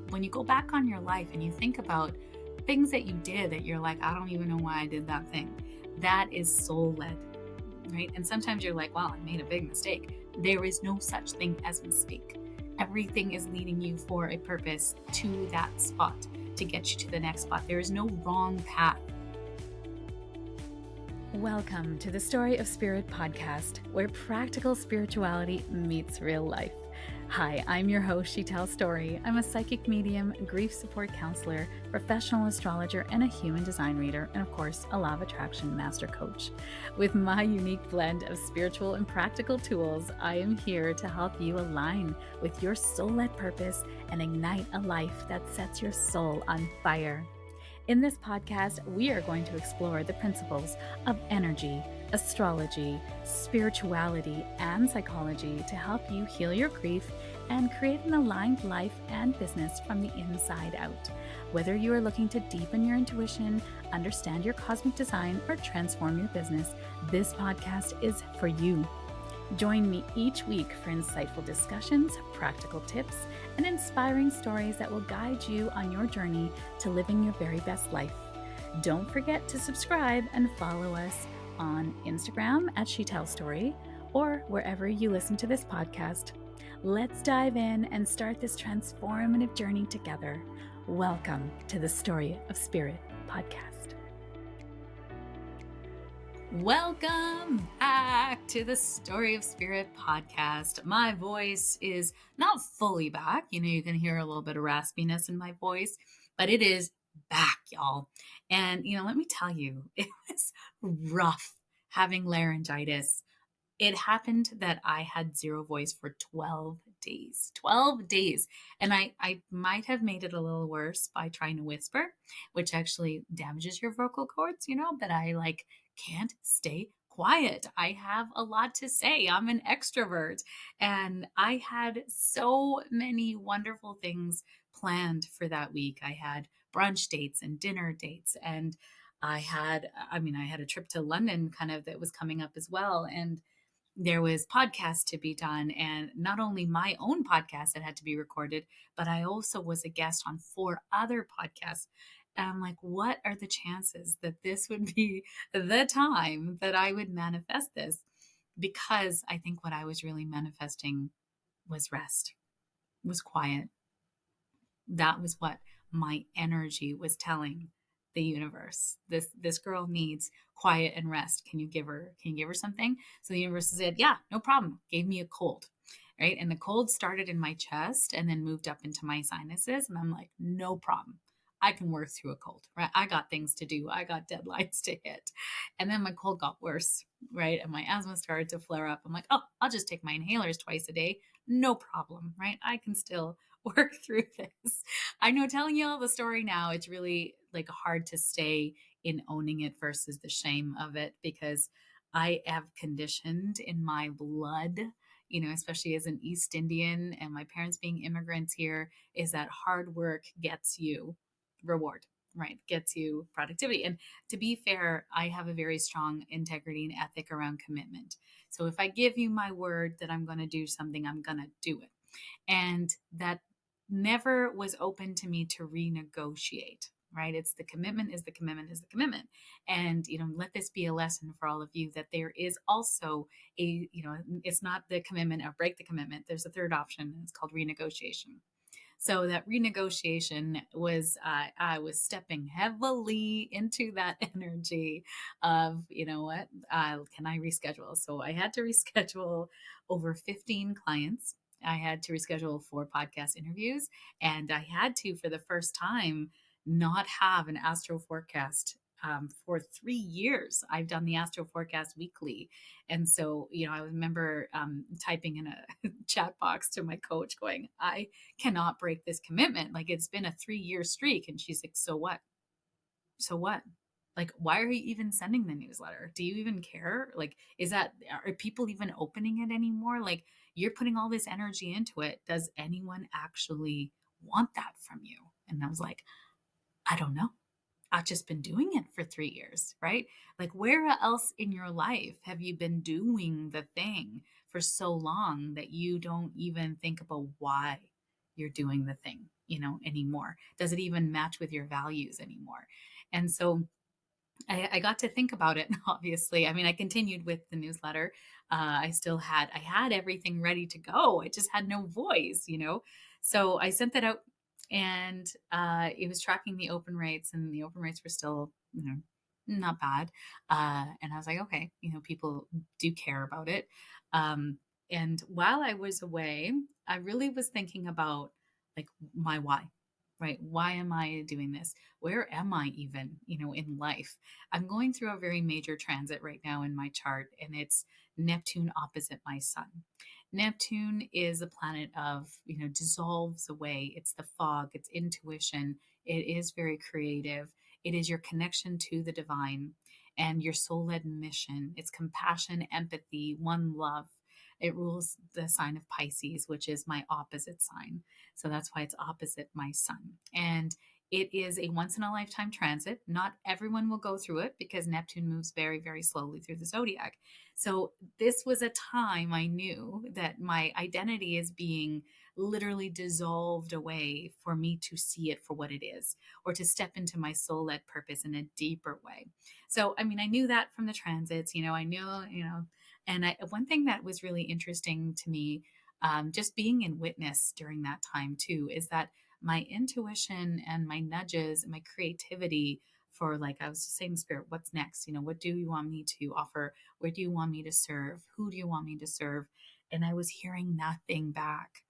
when you go back on your life and you think about things that you did that you're like, I don't even know why I did that thing, that is soul led, right? And sometimes you're like, wow, I made a big mistake. There is no such thing as mistake. Everything is leading you for a purpose to that spot to get you to the next spot. There is no wrong path. Welcome to the Story of Spirit podcast, where practical spirituality meets real life. Hi, I'm your host, Sheetal Story. I'm a psychic medium, grief support counselor, professional astrologer, and a human design reader, and of course, a law of attraction master coach. With my unique blend of spiritual and practical tools, I am here to help you align with your soul-led purpose and ignite a life that sets your soul on fire. In this podcast, we are going to explore the principles of energy, astrology, spirituality, and psychology to help you heal your grief and create an aligned life and business from the inside out. Whether you are looking to deepen your intuition, understand your cosmic design, or transform your business, this podcast is for you. Join me each week for insightful discussions, practical tips, and inspiring stories that will guide you on your journey to living your very best life. Don't forget to subscribe and follow us on Instagram at Sheetal Story or wherever you listen to this podcast. Let's dive in and start this transformative journey together. Welcome to the Story of Spirit podcast. Welcome back to the Story of Spirit podcast. My voice is not fully back. You can hear a little bit of raspiness in my voice, but it is back, y'all. And, let me tell you, it was rough having laryngitis. It happened that I had zero voice for 12 days. 12 days. And I might have made it a little worse by trying to whisper, which actually damages your vocal cords, but I can't stay quiet. I have a lot to say. I'm an extrovert. And I had so many wonderful things planned for that week. I had brunch dates and dinner dates. And I had a trip to London kind of that was coming up as well. And there was podcasts to be done, and not only my own podcast that had to be recorded, but I also was a guest on 4 other podcasts. And I'm like, what are the chances that this would be the time that I would manifest this? Because I think what I was really manifesting was rest, was quiet. That was what my energy was telling the universe. This girl needs quiet and rest. Can you give her something? So the universe said, yeah, no problem. Gave me a cold. Right. And the cold started in my chest and then moved up into my sinuses. And I'm like, no problem. I can work through a cold, right? I got things to do. I got deadlines to hit. And then my cold got worse, right? And my asthma started to flare up. I'm like, oh, I'll just take my inhalers twice a day. No problem, right? I can still work through this. I know telling you all the story now, it's really hard to stay in owning it versus the shame of it, because I have conditioned in my blood, especially as an East Indian and my parents being immigrants here, is that hard work gets you reward, right? Gets you productivity. And to be fair, I have a very strong integrity and ethic around commitment. So if I give you my word that I'm going to do something, I'm going to do it. And that never was open to me to renegotiate, right? It's the commitment is the commitment is the commitment. And, let this be a lesson for all of you that there is also it's not the commitment or break the commitment. There's a third option, and it's called renegotiation. So that renegotiation was, I was stepping heavily into that energy of, what, can I reschedule? So I had to reschedule over 15 clients. I had to reschedule 4 podcast interviews, and I had to, for the first time, not have an astro forecast. For 3 years, I've done the astro forecast weekly. And so, I remember typing in a chat box to my coach going, I cannot break this commitment. It's been a 3-year streak. And she's like, so what? So what? Why are you even sending the newsletter? Do you even care? Are people even opening it anymore? You're putting all this energy into it. Does anyone actually want that from you? And I was like, I don't know. I've just been doing it for 3 years, right? Where else in your life have you been doing the thing for so long that you don't even think about why you're doing the thing, anymore? Does it even match with your values anymore? And so I got to think about it. Obviously, I mean, I continued with the newsletter. I had everything ready to go. I just had no voice. So I sent that out, and it was tracking the open rates, and the open rates were still, not bad. And I was like, okay, people do care about it. Um, and while I was away, I really was thinking about like my why, right? Why am I doing this? Where am I even, in life? I'm going through a very major transit right now in my chart, and it's Neptune opposite my sun. Neptune is a planet of, dissolves away. It's the fog, it's intuition. It is very creative. It is your connection to the divine and your soul led mission. It's compassion, empathy, one love. It rules the sign of Pisces, which is my opposite sign. So that's why it's opposite my sun. And it is a once in a lifetime transit. Not everyone will go through it because Neptune moves very, very slowly through the zodiac. So this was a time I knew that my identity is being literally dissolved away for me to see it for what it is, or to step into my soul led purpose in a deeper way. So, I mean, I knew that from the transits, I knew, and one thing that was really interesting to me, just being in witness during that time too, is that my intuition and my nudges and my creativity for, like I was just saying, spirit, what's next? What do you want me to offer? Where do you want me to serve? Who do you want me to serve? And I was hearing nothing back.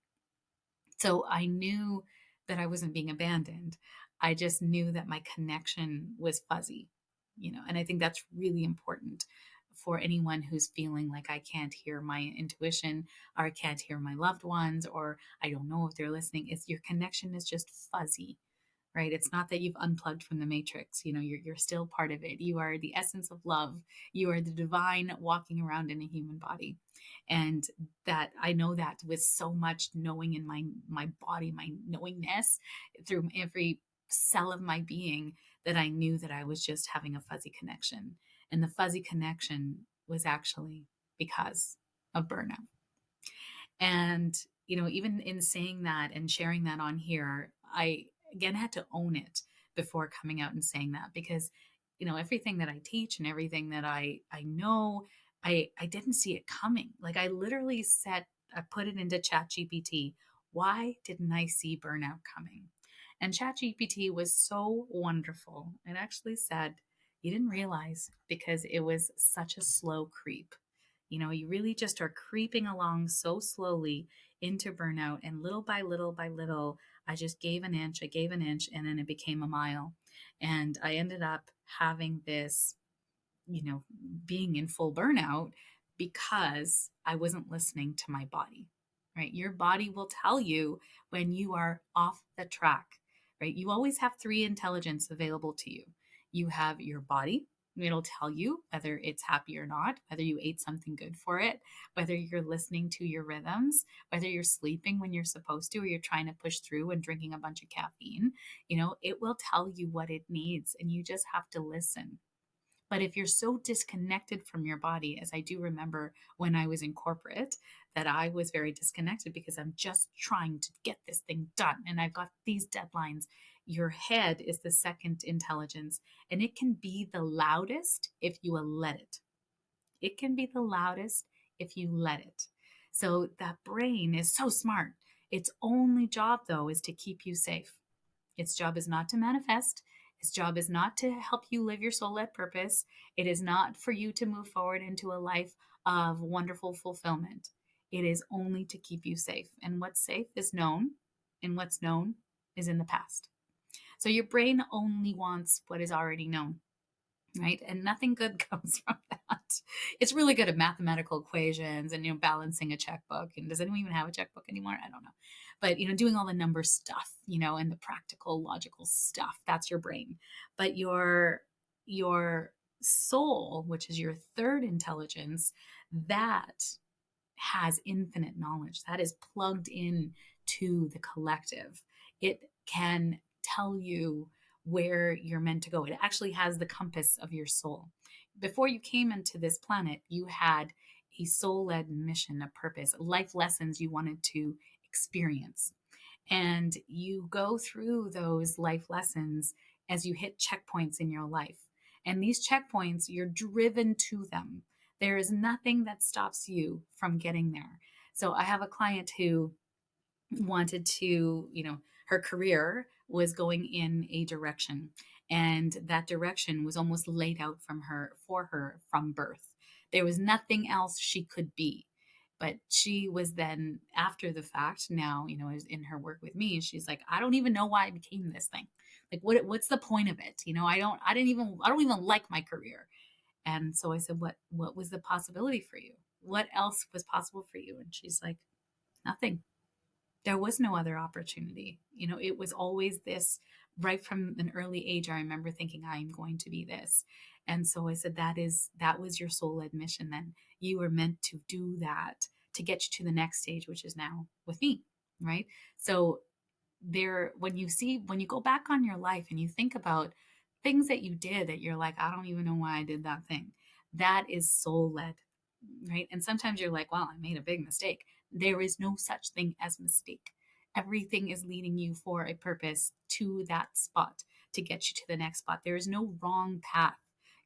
So I knew that I wasn't being abandoned. I just knew that my connection was fuzzy. And I think that's really important for anyone who's feeling like I can't hear my intuition, or I can't hear my loved ones, or I don't know if they're listening. It's your connection is just fuzzy, right? It's not that you've unplugged from the matrix. You're still part of it. You are the essence of love. You are the divine walking around in a human body. And that I know that with so much knowing in my body, my knowingness through every cell of my being, that I knew that I was just having a fuzzy connection. And the fuzzy connection was actually because of burnout. And, even in saying that and sharing that on here, I again had to own it before coming out and saying that, because, everything that I teach and everything that I know, I didn't see it coming. Like I literally I put it into Chat GPT. Why didn't I see burnout coming? And Chat GPT was so wonderful. It actually said, you didn't realize because it was such a slow creep. You really just are creeping along so slowly into burnout. And little by little by little, I just gave an inch, and then it became a mile. And I ended up having this, being in full burnout because I wasn't listening to my body, right? Your body will tell you when you are off the track, right? You always have three intelligence available to you. You have your body. It'll tell you whether it's happy or not, whether you ate something good for it, whether you're listening to your rhythms, whether you're sleeping when you're supposed to, or you're trying to push through and drinking a bunch of caffeine. It will tell you what it needs, and you just have to listen. But if you're so disconnected from your body, as I do remember when I was in corporate, that I was very disconnected because I'm just trying to get this thing done and I've got these deadlines. Your head is the second intelligence, and it can be the loudest if you will let it. It can be the loudest if you let it. So that brain is so smart. Its only job, though, is to keep you safe. Its job is not to manifest. Its job is not to help you live your soul led purpose. It is not for you to move forward into a life of wonderful fulfillment. It is only to keep you safe. And what's safe is known, and what's known is in the past. So your brain only wants what is already known, right? And nothing good comes from that. It's really good at mathematical equations and, balancing a checkbook. And does anyone even have a checkbook anymore? I don't know. But, doing all the number stuff, and the practical, logical stuff, that's your brain. But your soul, which is your third intelligence, that has infinite knowledge, that is plugged in to the collective. It can tell you where you're meant to go. It actually has the compass of your soul. Before you came into this planet, you had a soul led mission, a purpose, life lessons you wanted to experience. And you go through those life lessons as you hit checkpoints in your life. And these checkpoints, you're driven to them. There is nothing that stops you from getting there. So I have a client who wanted to, her career was going in a direction, and that direction was almost laid out for her from birth. There was nothing else she could be. But she was then, after the fact, now, in her work with me, she's like, I don't even know why I became this thing. Like, what's the point of it? I don't even like my career. And so I said, what was the possibility for you? What else was possible for you? And she's like, nothing. There was no other opportunity. It was always this. Right from an early age, I remember thinking, I'm going to be this. And so I said, that was your soul led mission. Then you were meant to do that to get you to the next stage, which is now with me. Right. So when you go back on your life and you think about things that you did that you're like, I don't even know why I did that thing, that is soul led. Right. And sometimes you're like, well, I made a big mistake. There is no such thing as mistake. Everything is leading you for a purpose to that spot to get you to the next spot. There is no wrong path.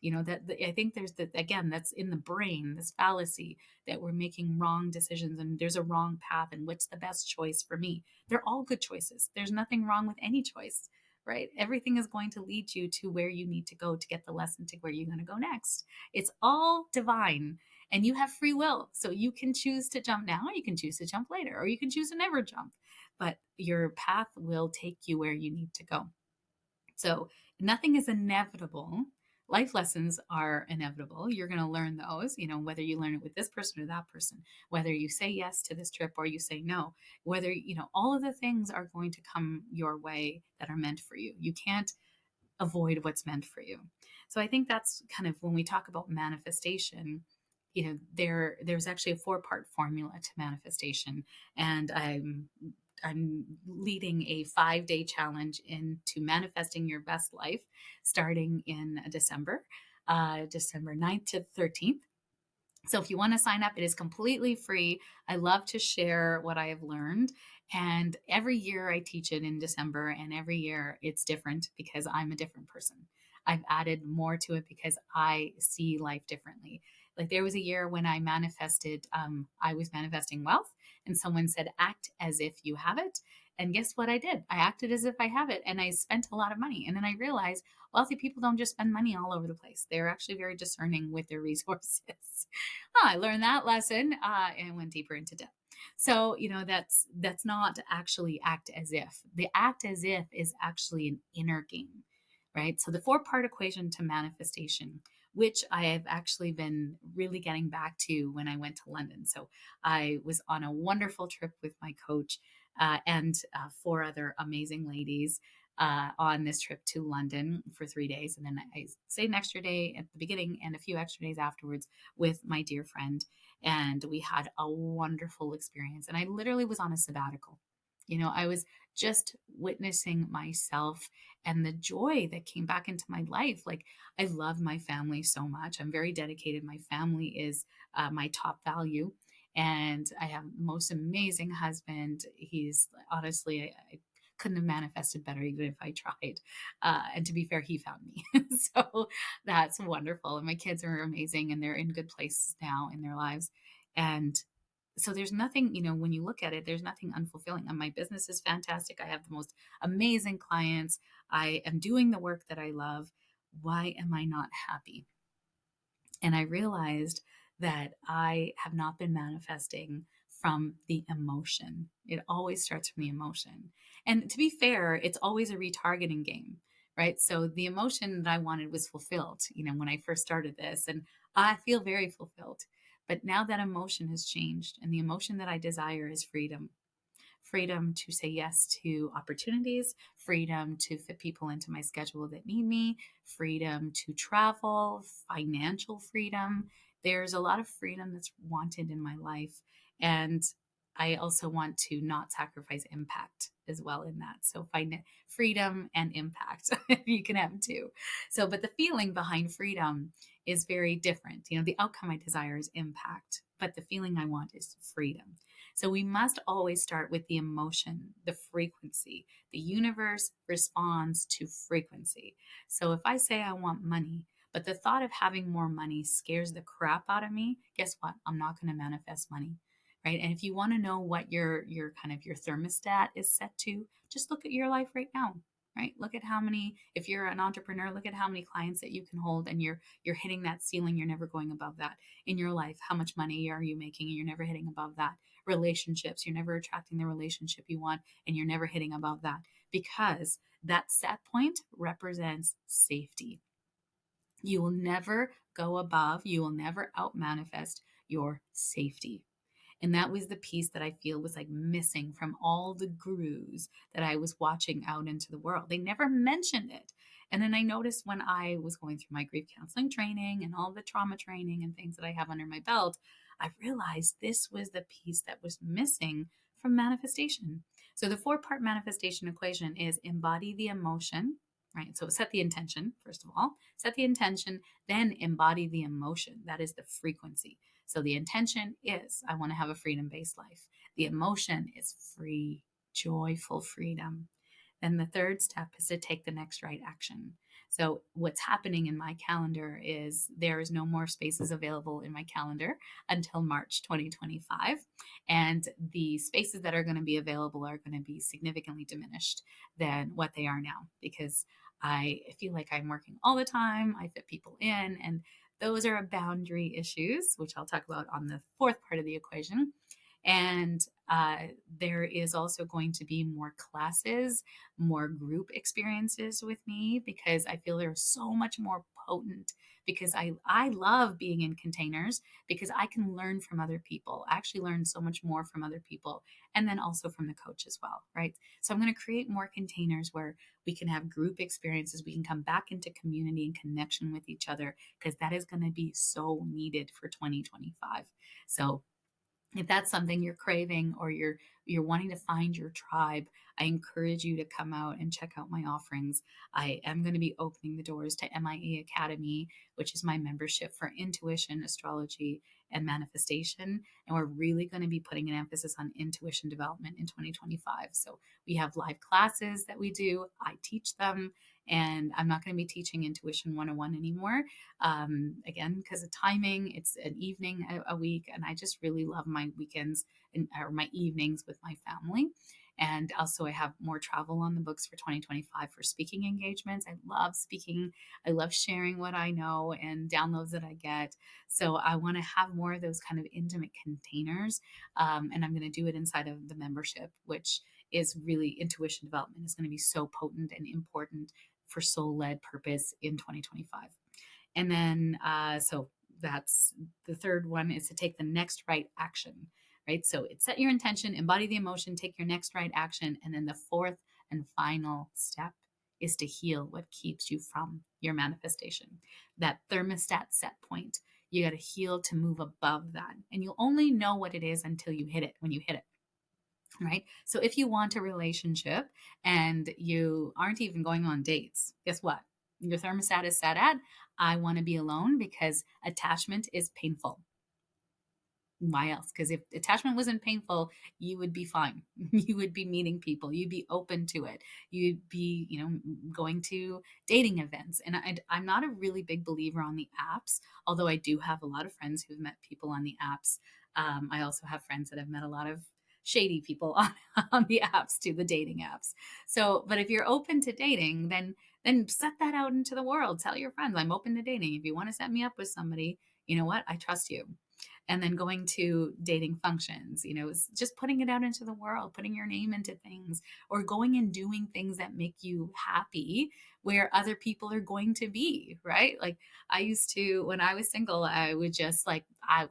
I think there's again, that's in the brain, this fallacy that we're making wrong decisions and there's a wrong path and what's the best choice for me. They're all good choices. There's nothing wrong with any choice, right? Everything is going to lead you to where you need to go to get the lesson to where you're going to go next. It's all divine and you have free will. So you can choose to jump now, you can choose to jump later, or you can choose to never jump, but your path will take you where you need to go. So nothing is inevitable. Life lessons are inevitable. You're going to learn those, whether you learn it with this person or that person, whether you say yes to this trip or you say no, whether, all of the things are going to come your way that are meant for you. You can't avoid what's meant for you. So I think that's kind of when we talk about manifestation, there's actually a 4-part formula to manifestation. And I'm leading a 5-day challenge into manifesting your best life starting in December 9th to 13th. So if you want to sign up, it is completely free. I love to share what I have learned. And every year I teach it in December, and every year it's different because I'm a different person. I've added more to it because I see life differently. Like there was a year when I was manifesting wealth, and someone said, act as if you have it. And guess what I did? I acted as if I have it, and I spent a lot of money. And then I realized wealthy people don't just spend money all over the place. They're actually very discerning with their resources. I learned that lesson and went deeper into debt. So, that's not actually act as if. The act as if is actually an inner game, right? So the 4-part equation to manifestation, which I have actually been really getting back to when I went to London. So I was on a wonderful trip with my coach and 4 other amazing ladies on this trip to London for 3 days. And then I stayed an extra day at the beginning and a few extra days afterwards with my dear friend. And we had a wonderful experience. And I literally was on a sabbatical. I was just witnessing myself and the joy that came back into my life. Like, I love my family so much. I'm very dedicated. My family is my top value. And I have the most amazing husband. He's honestly, I couldn't have manifested better even if I tried. And to be fair, he found me. So that's wonderful. And my kids are amazing and they're in good places now in their lives. And so there's nothing, when you look at it, there's nothing unfulfilling. And my business is fantastic. I have the most amazing clients. I am doing the work that I love. Why am I not happy? And I realized that I have not been manifesting from the emotion. It always starts from the emotion. And to be fair, it's always a retargeting game, right? So the emotion that I wanted was fulfilled, when I first started this, and I feel very fulfilled. But now that emotion has changed, and the emotion that I desire is freedom. Freedom to say yes to opportunities, freedom to fit people into my schedule that need me, freedom to travel, financial freedom. There's a lot of freedom that's wanted in my life. And I also want to not sacrifice impact as well in that. So find freedom and impact. You can have two. So, but the feeling behind freedom is very different. The outcome I desire is impact, but the feeling I want is freedom. So we must always start with the emotion, the frequency. The universe responds to frequency. So if I say I want money, but the thought of having more money scares the crap out of me, guess what? I'm not going to manifest money. Right. And if you want to know what your kind of your thermostat is set to, just look at your life right now. Right. Look at how many, if you're an entrepreneur, look at how many clients that you can hold, and you're hitting that ceiling. You're never going above that in your life. How much money are you making? And you're never hitting above that. Relationships, you're never attracting the relationship you want, and you're never hitting above that, because that set point represents safety. You will never go above, you will never out manifest your safety. And that was the piece that I feel was like missing from all the gurus that I was watching out into the world. They never mentioned it. And then I noticed when I was going through my grief counseling training and all the trauma training and things that I have under my belt, I realized this was the piece that was missing from manifestation. So the four-part manifestation equation is embody the emotion, right? So set the intention, first of all, set the intention, then embody the emotion. That is the frequency. So the intention is I want to have a freedom based life. The emotion is free, joyful freedom. Then the third step is to take the next right action. So what's happening in my calendar is there is no more spaces available in my calendar until March 2025. And the spaces that are going to be available are going to be significantly diminished than what they are now, because I feel like I'm working all the time. I fit people in, and those are boundary issues, which I'll talk about on the fourth part of the equation. And there is also going to be more classes, more group experiences with me, because I feel they're so much more potent. Because I love being in containers, because I can learn from other people. I actually learn so much more from other people, and then also from the coach as well, right? So I'm going to create more containers where we can have group experiences. We can come back into community and connection with each other, because that is going to be so needed for 2025. So if that's something you're craving, or you're wanting to find your tribe, I encourage you to come out and check out my offerings. I am going to be opening the doors to MIA Academy, which is my membership for intuition, astrology, and manifestation. And we're really going to be putting an emphasis on intuition development in 2025. So we have live classes that we do. I teach them. And I'm not going to be teaching Intuition 101 anymore. Again, because of timing, it's an evening a week. And I just really love my weekends or my evenings with my family. And also, I have more travel on the books for 2025 for speaking engagements. I love speaking. I love sharing what I know and downloads that I get. So I want to have more of those kind of intimate containers. And I'm going to do it inside of the membership, which is really intuition development is going to be so potent and important for soul led purpose in 2025. And then, so that's the third one, is to take the next right action, right? So it's set your intention, embody the emotion, take your next right action. And then the fourth and final step is to heal what keeps you from your manifestation. That thermostat set point, you got to heal to move above that. And you'll only know what it is until you hit it, when you hit it. Right. So if you want a relationship and you aren't even going on dates, guess what? Your thermostat is set at, I want to be alone, because attachment is painful. Why else? Because if attachment wasn't painful, you would be fine. You would be meeting people. You'd be open to it. You'd be, going to dating events. And I'm not a really big believer on the apps, although I do have a lot of friends who've met people on the apps. I also have friends that have met a lot of shady people on the apps too, the dating apps. So, but if you're open to dating, then set that out into the world. Tell your friends, I'm open to dating. If you want to set me up with somebody, you know what? I trust you. And then going to dating functions, just putting it out into the world, putting your name into things, or going and doing things that make you happy where other people are going to be, right? Like I used to, when I was single, I would just I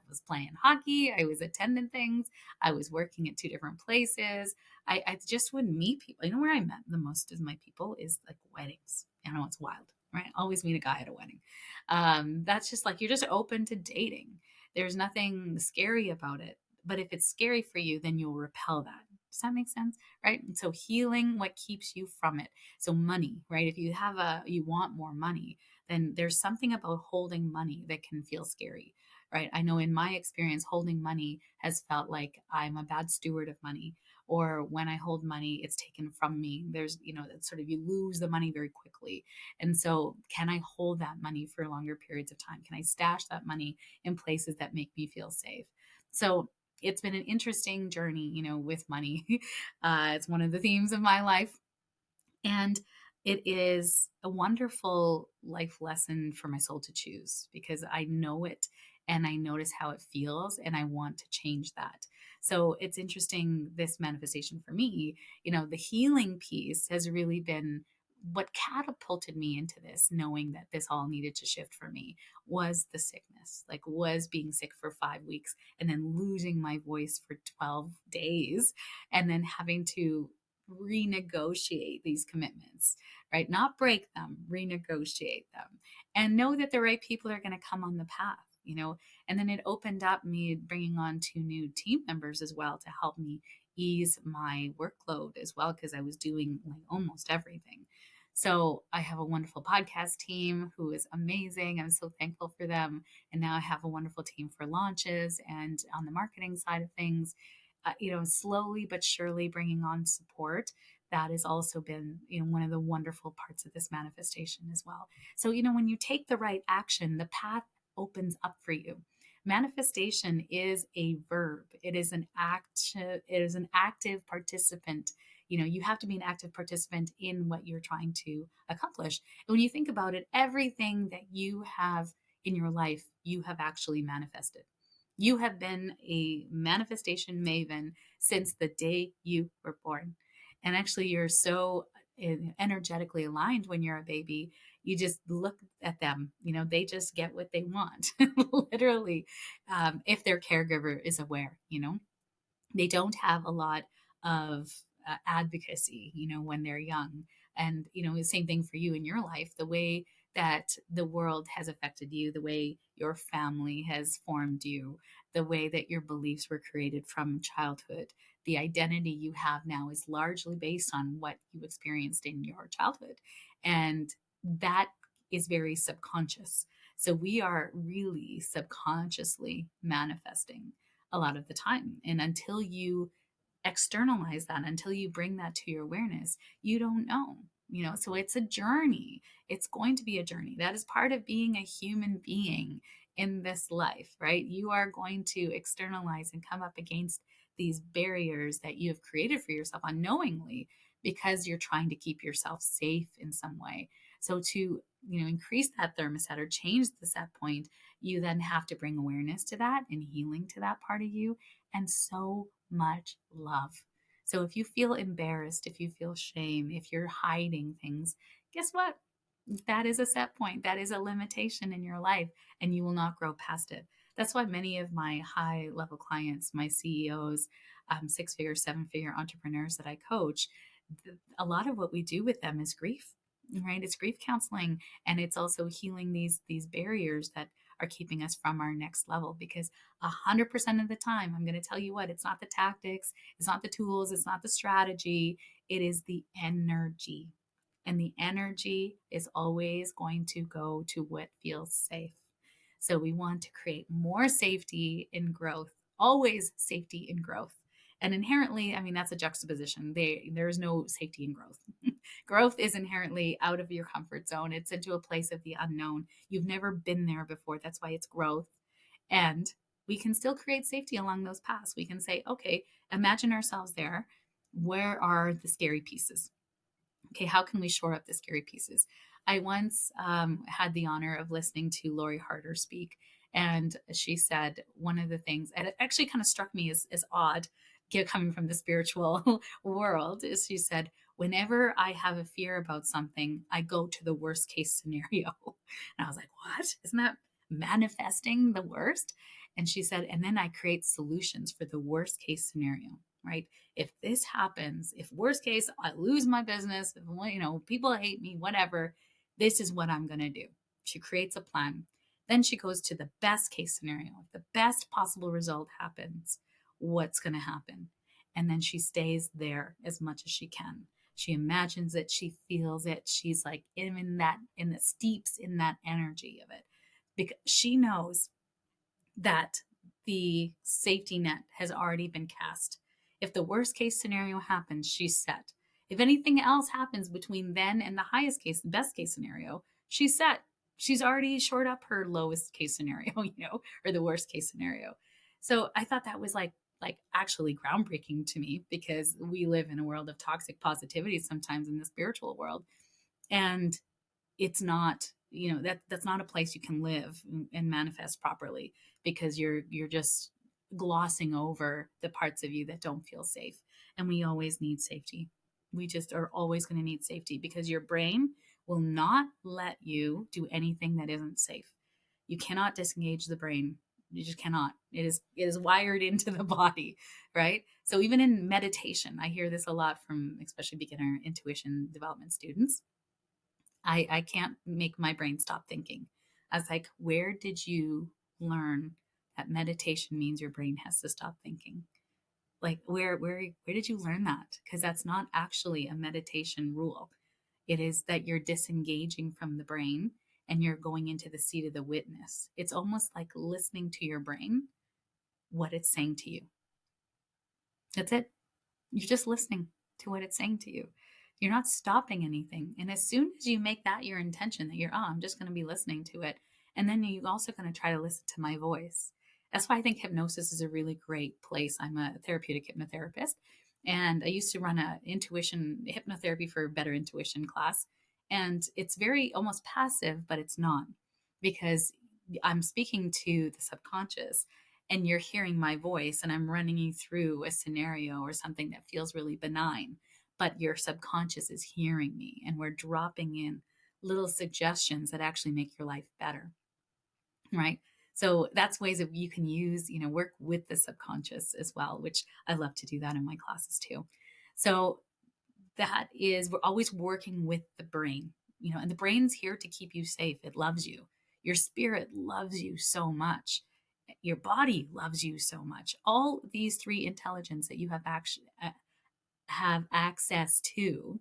was playing hockey, I was attending things, I was working at two different places. I just would meet people. You know where I met the most of my people is like weddings. I know it's wild, right? Always meet a guy at a wedding. That's just like, you're just open to dating. There's nothing scary about it. But if it's scary for you, then you'll repel that. Does that make sense? Right. And so healing what keeps you from it. So money, right? If you want more money, then there's something about holding money that can feel scary. right? I know in my experience, holding money has felt like I'm a bad steward of money, or when I hold money, it's taken from me. There's, it's sort of, you lose the money very quickly. And so, can I hold that money for longer periods of time? Can I stash that money in places that make me feel safe? So, it's been an interesting journey, with money. It's one of the themes of my life. And it is a wonderful life lesson for my soul to choose because I know it and I notice how it feels and I want to change that. So it's interesting, this manifestation for me, the healing piece has really been what catapulted me into this, knowing that this all needed to shift for me was the sickness, like was being sick for 5 weeks and then losing my voice for 12 days and then having to renegotiate these commitments, right? Not break them, renegotiate them, and know that the right people are going to come on the path, And then it opened up me bringing on 2 new team members as well to help me ease my workload as well, because I was doing like almost everything. So I have a wonderful podcast team who is amazing. I'm so thankful for them. And now I have a wonderful team for launches and on the marketing side of things, slowly but surely bringing on support. That has also been, one of the wonderful parts of this manifestation as well. So, when you take the right action, the path opens up for you. Manifestation is a verb. It is an act. It is an active participant. You have to be an active participant in what you're trying to accomplish. And when you think about it, everything that you have in your life, you have actually manifested. You have been a manifestation maven since the day you were born. And actually, you're so energetically aligned when you're a baby. You just look at them, they just get what they want, literally, if their caregiver is aware, they don't have a lot of advocacy, when they're young. And, the same thing for you in your life, the way that the world has affected you, the way your family has formed you, the way that your beliefs were created from childhood. The identity you have now is largely based on what you experienced in your childhood. And that is very subconscious. So we are really subconsciously manifesting a lot of the time. And until you externalize that, until you bring that to your awareness, you don't know. So it's a journey. It's going to be a journey. That is part of being a human being in this life, right? You are going to externalize and come up against these barriers that you have created for yourself unknowingly because you're trying to keep yourself safe in some way. So to, increase that thermostat or change the set point, you then have to bring awareness to that and healing to that part of you, and so much love. So if you feel embarrassed, if you feel shame, if you're hiding things, guess what? That is a set point. That is a limitation in your life, and you will not grow past it. That's why many of my high level clients, my CEOs, 6-figure, 7-figure entrepreneurs that I coach, a lot of what we do with them is grief, right? It's grief counseling, and it's also healing these barriers that are keeping us from our next level. Because 100% of the time, I'm going to tell you what, it's not the tactics, it's not the tools, it's not the strategy, it is the energy. And the energy is always going to go to what feels safe. So we want to create more safety in growth, always safety in growth. And inherently, I mean, that's a juxtaposition. There is no safety in growth. Growth is inherently out of your comfort zone. It's into a place of the unknown. You've never been there before. That's why it's growth. And we can still create safety along those paths. We can say, okay, imagine ourselves there. Where are the scary pieces? Okay, how can we shore up the scary pieces? I once had the honor of listening to Lori Harder speak, and she said one of the things, and it actually kind of struck me as odd, coming from the spiritual world, is she said, whenever I have a fear about something, I go to the worst case scenario. And I was like, what? Isn't that manifesting the worst? And she said, and then I create solutions for the worst case scenario, right? If this happens, if worst case, I lose my business, if, people hate me, whatever, this is what I'm going to do. She creates a plan. Then she goes to the best case scenario. If the best possible result happens, what's going to happen? And then she stays there as much as she can. She imagines it, she feels it. She's like in the steeps in that energy of it, because she knows that the safety net has already been cast. If the worst case scenario happens, she's set. If anything else happens between then and the highest case, the best case scenario, she's set. She's already shored up her lowest case scenario, or the worst case scenario. So I thought that was like actually groundbreaking to me, because we live in a world of toxic positivity sometimes in the spiritual world. And it's not, that's not a place you can live and manifest properly, because you're just glossing over the parts of you that don't feel safe. And we always need safety. We just are always going to need safety, because your brain will not let you do anything that isn't safe. You cannot disengage the brain. You just cannot. It is wired into the body, right? So even in meditation, I hear this a lot from especially beginner intuition development students. I can't make my brain stop thinking. I was like, where did you learn that meditation means your brain has to stop thinking? Like, where did you learn that? Because that's not actually a meditation rule. It is that you're disengaging from the brain and you're going into the seat of the witness. It's almost like listening to your brain, what it's saying to you. That's it. You're just listening to what it's saying to you. You're not stopping anything. And as soon as you make that your intention, that I'm just going to be listening to it. And then you're also going to try to listen to my voice. That's why I think hypnosis is a really great place. I'm a therapeutic hypnotherapist, and I used to run a intuition hypnotherapy for better intuition class. And it's very almost passive, but it's not, because I'm speaking to the subconscious and you're hearing my voice, and I'm running you through a scenario or something that feels really benign, but your subconscious is hearing me, and we're dropping in little suggestions that actually make your life better, right? So that's ways that you can use, work with the subconscious as well, which I love to do that in my classes too. So that is, we're always working with the brain, and the brain's here to keep you safe. It loves you. Your spirit loves you so much. Your body loves you so much. All these three intelligence that you have actually have access to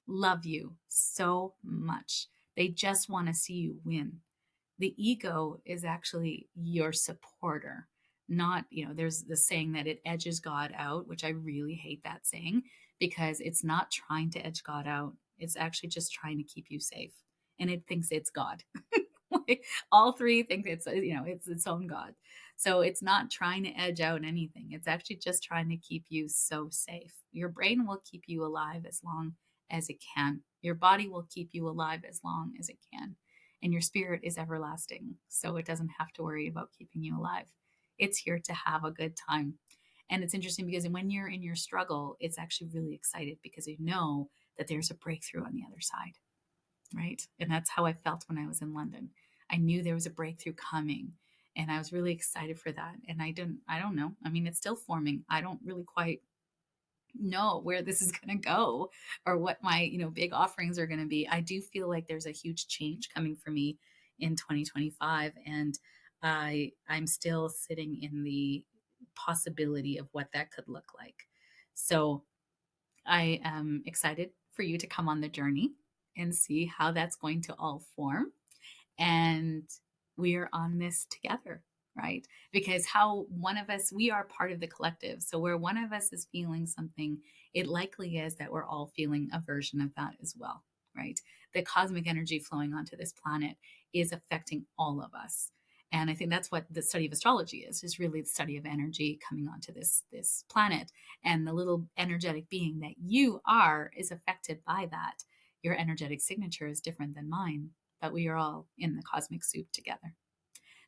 love you so much. They just want to see you win. The ego is actually your supporter. Not, there's the saying that it edges God out, which I really hate that saying, because it's not trying to edge God out. It's actually just trying to keep you safe. And it thinks it's God. All three think it's its own God. So it's not trying to edge out anything. It's actually just trying to keep you so safe. Your brain will keep you alive as long as it can. Your body will keep you alive as long as it can. And your spirit is everlasting, so it doesn't have to worry about keeping you alive. It's here to have a good time. And it's interesting because when you're in your struggle, it's actually really excited, because you know that there's a breakthrough on the other side, right? And that's how I felt when I was in London. I knew there was a breakthrough coming, and I was really excited for that. And I don't know. I mean, it's still forming. I don't really quite know where this is going to go, or what my big offerings are going to be. I do feel like there's a huge change coming for me in 2025, and I'm still sitting in the possibility of what that could look like. So I am excited for you to come on the journey and see how that's going to all form. And we are on this together, right? Because how one of us, we are part of the collective. So where one of us is feeling something, it likely is that we're all feeling a version of that as well, right? The cosmic energy flowing onto this planet is affecting all of us. And I think that's what the study of astrology is really the study of energy coming onto this planet. And the little energetic being that you are is affected by that. Your energetic signature is different than mine, but we are all in the cosmic soup together.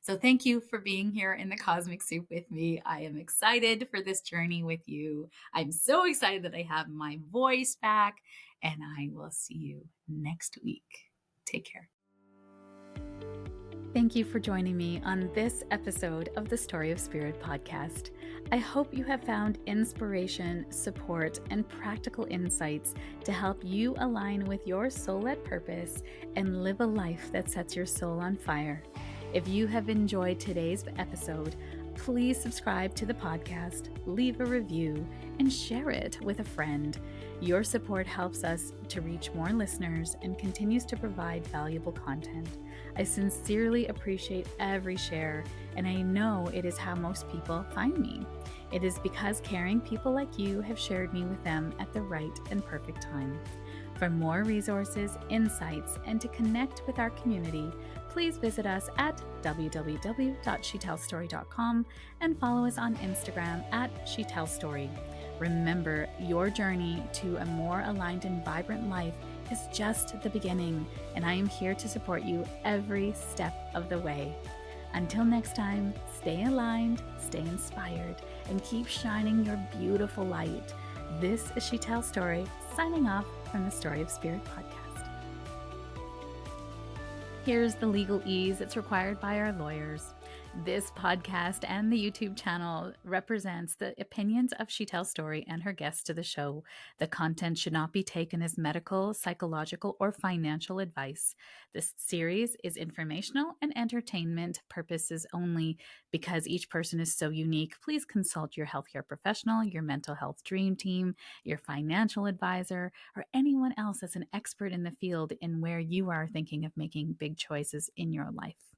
So thank you for being here in the cosmic soup with me. I am excited for this journey with you. I'm so excited that I have my voice back, and I will see you next week. Take care. Thank you for joining me on this episode of the Story of Spirit podcast. I hope you have found inspiration, support, and practical insights to help you align with your soul-led purpose and live a life that sets your soul on fire. If you have enjoyed today's episode, please subscribe to the podcast, leave a review, and share it with a friend. Your support helps us to reach more listeners and continues to provide valuable content. I sincerely appreciate every share, and I know it is how most people find me. It is because caring people like you have shared me with them at the right and perfect time. For more resources, insights, and to connect with our community, please visit us at www.sheetalstory.com and follow us on Instagram at sheetalstory. Remember, your journey to a more aligned and vibrant life is just the beginning, and I am here to support you every step of the way. Until next time, stay aligned, stay inspired, and keep shining your beautiful light. This is Sheetal Story, signing off from the Story of Spirit podcast. Here's the legalese that's required by our lawyers. This podcast and the YouTube channel represents the opinions of Sheetal Story and her guests to the show. The content should not be taken as medical, psychological, or financial advice. This series is informational and entertainment purposes only. Because each person is so unique, please consult your healthcare professional, your mental health dream team, your financial advisor, or anyone else that's an expert in the field in where you are thinking of making big choices in your life.